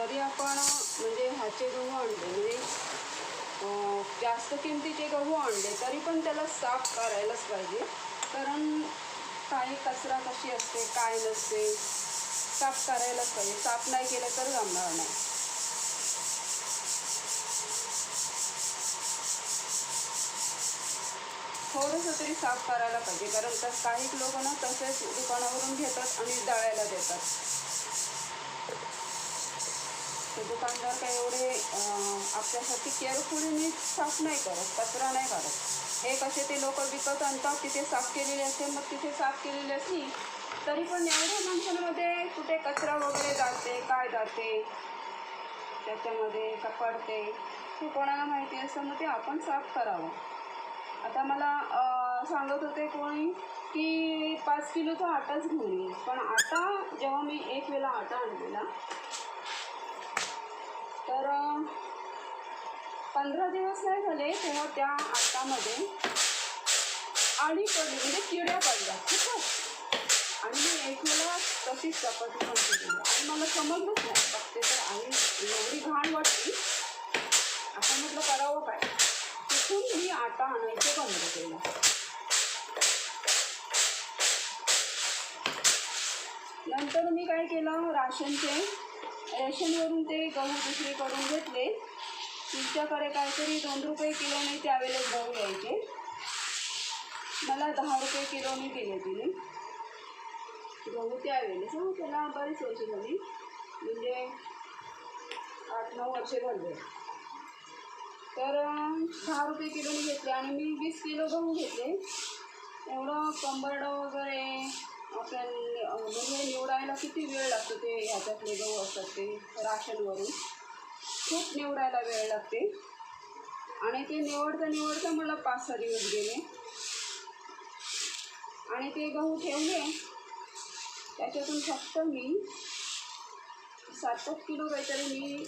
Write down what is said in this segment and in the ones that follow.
जरी आपण म्हणजे ह्याचे गहू आणले म्हणजे जास्त किमतीचे गहू आणले तरी पण त्याला साफ करायलाच पाहिजे, कारण काही कचरा कशी असते काय नसते, साफ करायलाच पाहिजे. साफ नाही केलं तर जमणार नाही. थोडंसं तरी साफ करायला पाहिजे, कारण तर काही लोक ना तसेच दुकानावरून घेतात आणि दळायला देतात. ते दुकानदार काही एवढे आपल्यासाठी केअरफुली साफ नाही करत, कचरा नाही करत. हे कसे ते लोक विकत आणतात, तिथे साफ केलेले असते, मग तिथे साफ केलेली असली तरी पण एवढ्या माणसांमध्ये कुठे कचरा वगैरे जाते काय जाते त्याच्यामध्ये का पडते हे कोणाला माहिती असतं. मग ते आपण साफ करावं. आता मला सांगत होते कोणी की 5 किलोचा आटाच घेऊन येईल, पण आटा जेव्हा मी एक वेळा आटा आणलेला तर 15 दिवस नाही झाले तेव्हा त्या आटामध्ये आळी पडली, म्हणजे किड्या पडल्या खूपच. आणि मी एक वेळा तशीच चपाती पण केली आणि मला समजलंच नाही. बघते तर आई एवढी घाण वाटली. आता म्हटलं करावं काय, तिथून मी आटा आणायचं बंद केलं. नंतर मी काय केलं, रेशनवरून ते गहू दुसरीकडून घेतले. तुमच्याकडे काहीतरी 2 रुपये किलोने त्यावेळेस गहू यायचे. मला 10 रुपये किलोने दिले तिने गहू त्यावेळेस. त्याला बरीच वर्ष झाली, म्हणजे 8-9 वर्षे झाले. तर 10 रुपये किलोने घेतले आणि मी 20 किलो गहू घेतले. एवढं कंबरडं वगैरे आपल्याला म्हणजे निवडायला किती वेळ लागतो. ते ह्याच्यातले गहू असतात ते राशनवरून खूप निवडायला वेळ लागते. आणि ते निवडता मला 5-6 दिवस गेले. आणि ते गहू ठेवले, त्याच्यातून फक्त मी 7 किलो काहीतरी मी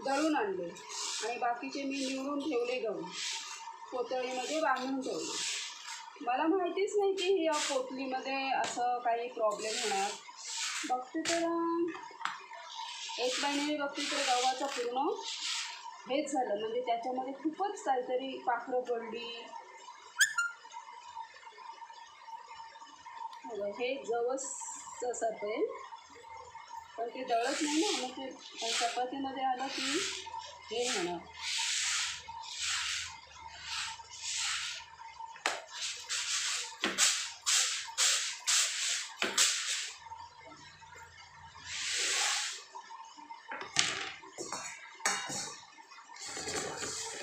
दळून आणले आणि बाकीचे मी निवडून ठेवले गहू, पोतळीमध्ये बांधून ठेवले. मला माहितीच नाही की या पोतलीमध्ये असं काही प्रॉब्लेम होणार. बघते तर 1 महिन्याने बघते तर गव्हाचा पूर्ण हेच झालं, म्हणजे त्याच्यामध्ये खूपच काहीतरी पाखरं पडली. हे जवस असेल पण ते दळत नाही ना, मग ते चपातीमध्ये आलं की हे होणार.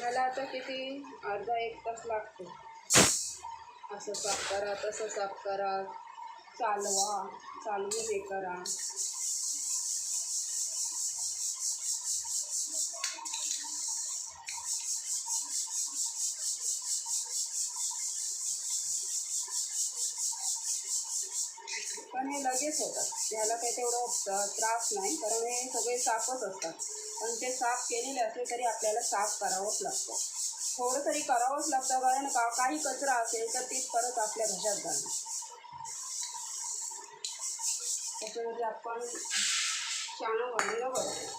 मला आता किती अर्धा-1 तास लागतो. असं साफ करा, तसं साफ करा, चालवून हे करा. पण हे लगेच होतात, त्याला काही तेवढं त्रास नाही, कारण हे सगळे साफच असतात. पण ते साफ केलेले असले तरी आपल्याला साफ करावंच लागतं. थोडं तरी करावंच लागतं, कारण काही कचरा असेल तर ते परत आपल्या घशात जाणार. त्याच्यामध्ये आपण शाणं वाढलेलं बरं.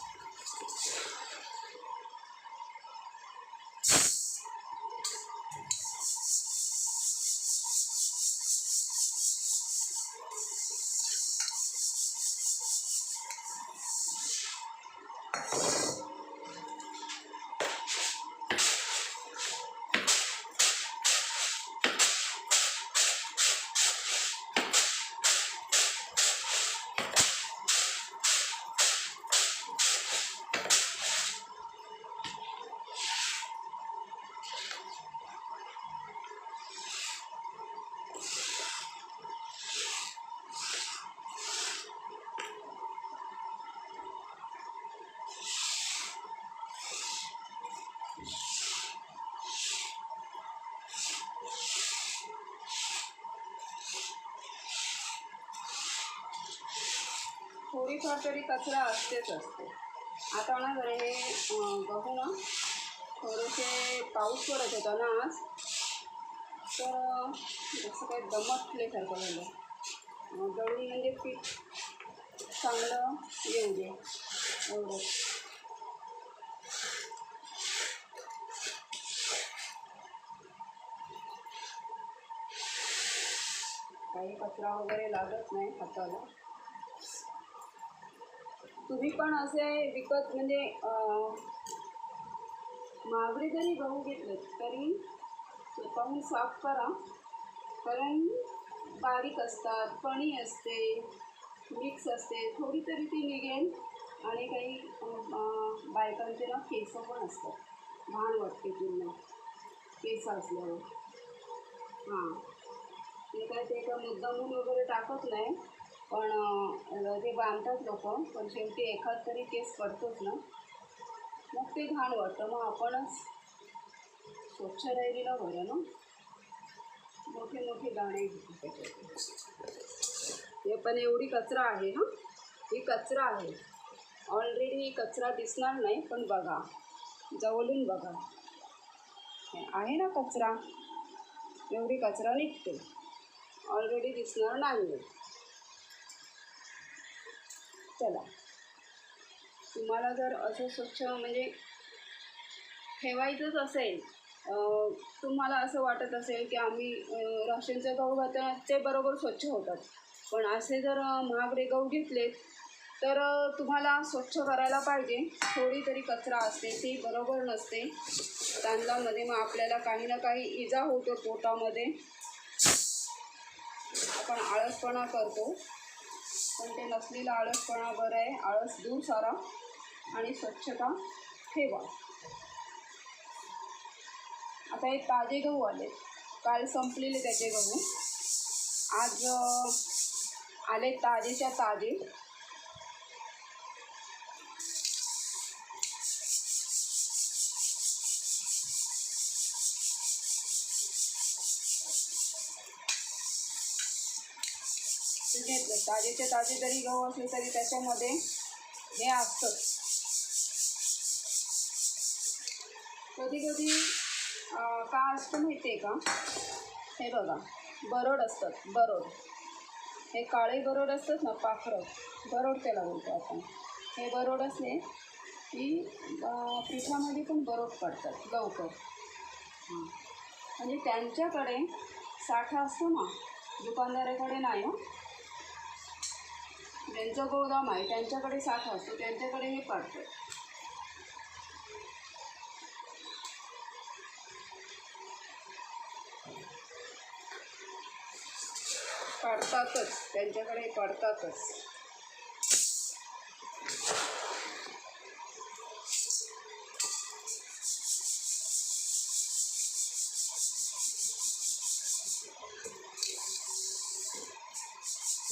थोडीफार तरी कचरा असतेच असते. आता ना जरा हे गहू ना थोडेसे पाऊस पडत होता ना आज, तर जसं काही दमटल्यासारखं झालं. दळून म्हणजे पीठ चांगलं येऊ दे एवढं. काही कचरा वगैरे लागत नाही हाताला. तुम्ही पण असे विकत म्हणजे महागडे जरी गहू घेतलेत तरी स्वतःहून साफ करा, कारण बारीक असतात, कणी असते, मिक्स असते, थोडी तरी ती निघेल. आणि काही बायकांचे ना केस पण असतात, घाण वाटते पूर्ण केस असल्यावर. हां, ते काय ते का मुद्दामून वगैरे टाकत नाही, पण ते बांधतात लोक, पण शेवटी एखाद तरी केस पडतोच ना, मग ते घाण वाटतं. मग आपणच स्वच्छ राहिलेलं बरं ना. मोठे मोठे दाणे त्याच्यात. हे पण एवढी कचरा आहे ना, ही कचरा आहे. ऑलरेडी कचरा दिसणार नाही, पण बघा जवळून बघा, आहे ना कचरा, एवढी कचरा निघते, ऑलरेडी दिसणार नाही. चला, तुम्हाला जर असं स्वच्छ म्हणजे ठेवायचंच असेल, तुम्हाला असं वाटत असेल की आम्ही राशनचं गहू घालताना ते बरोबर स्वच्छ होतात, पण असे जर महागडे गहू घेतलेत तर तुम्हाला स्वच्छ करायला पाहिजे. थोडी तरी कचरा असते, ती बरोबर नसते तांदळामध्ये, मग आपल्याला काही ना काही इजा होतो पोटामध्ये. आपण आळसपणा करतो, पण ते नसलेला आळसपणा बरं आहे. आळस दूर सारा आणि स्वच्छता ठेवा. आता हे ताजे गहू आले, काल संपलेले त्याचे गहू आज आले ताजेच्या ताजे. घेतलं ताजेचे ताजे जरी गहू असले तरी त्याच्यामध्ये हे असतं. कधी कधी का असतं माहिती आहे का, हे बघा बरोड असतात, बरोड, हे काळे बरोड असतात ना, पाखरं बरोड त्याला बोलतो आपण. हे बरोड असले की पिठामध्ये पण बरोड पडतात लवकर. म्हणजे त्यांच्याकडे साठा असतो ना, दुकानदाराकडे नाही ना, ज्यांचं गोदाम आहे त्यांच्याकडे साठा असतो, त्यांच्याकडे हे पडतं. पडतातच, त्यांच्याकडे पडतातच.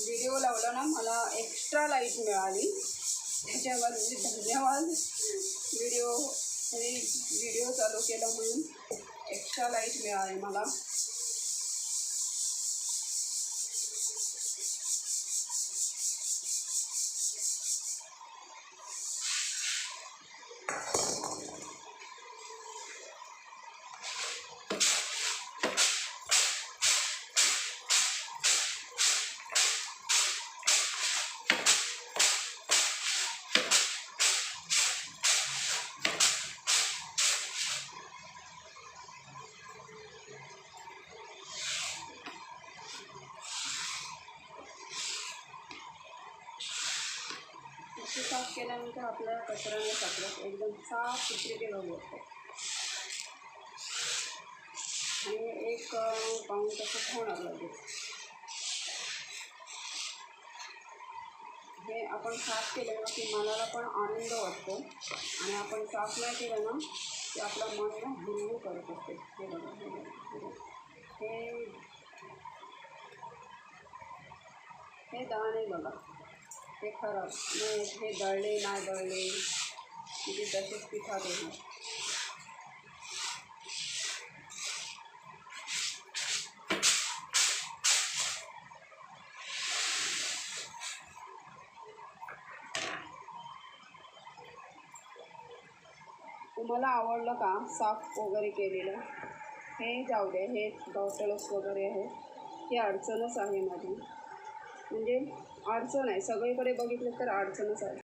व्हिडिओ लावला ना, मला एक्स्ट्रा लाईट मिळाली, त्याच्यावर धन्यवाद. व्हिडिओ चालू केला म्हणून एक्स्ट्रा लाईट मिळाली मला. साफ केल्यानंतर आपल्याला कचऱ्याने सापडत एकदम साफ सुथरे गहू असतात. आणि एक पाऊण तसं होणार लगेच. हे आपण साफ केलं ना की मनाला पण आनंद वाटतो, आणि आपण साफ नाही केलं ना की आपलं मन ना हुरहूर करत असते. हे बघा, हे बघा, हे दाणे बघा, हे खराब नाही, हे दळले नाही दळले तिथे तसेच पिठात येणार. तुम्हाला आवडलं का साफ वगैरे केलेलं? हे जाऊ दे, हे बॉटल्स वगैरे आहे, ही अडचणच आहे माझी. म्हणजे अडचण आहे, सगळीकडे बघितलं तर अडचणच आहे.